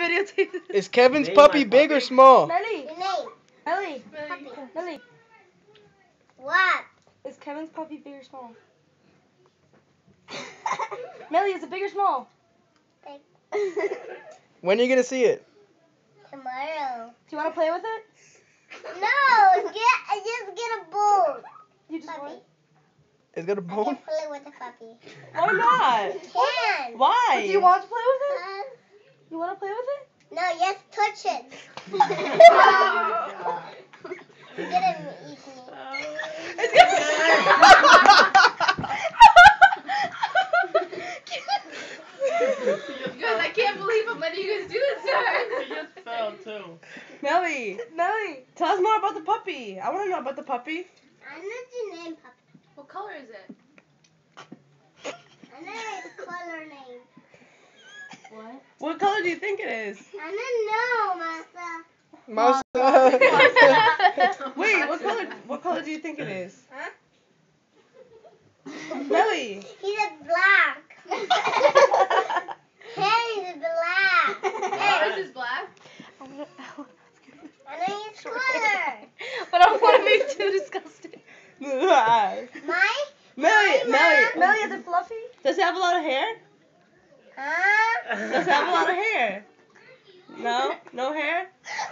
videotape this. Is Kevin's Name puppy my big puppy. or small? Melly. Your name. Melly. Puppy. Melly. What? Is Kevin's puppy big or small? Melly, is it big or small? Big. When are you gonna see it? Tomorrow. Do you want to play with it? No, just get a bone. You just Puppy. want? It's got a I bone. can play with the puppy. Why not? Can. Why? Do you want to play with it? You want to play with it? No, yes, touch it. You're gonna eat me. It's gonna You guys, I can't believe I'm letting you guys do this to her. She just fell too. Melly, tell us more about the puppy. I want to know about the puppy. I know your name, puppy. What color is it? I know its color name. What? What color do you think it is? I don't know, Masa. Mouse. Wait, what color do you think it is? Melly. He's a black. Hey, he's black. Yours is black? I know his color. But I don't want to be too disgusting. My? Melly, is it fluffy? Does it have a lot of hair? Huh? Does it have a lot of hair? No? No hair?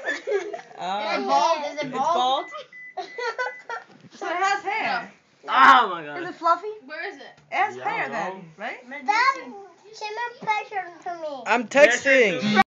Is it bald? Is it It's bald? So it has hair. Oh my god. Is it fluffy? Where is it? It has Yeah, hair no. then, right? Stop. Send a picture to me. I'm texting.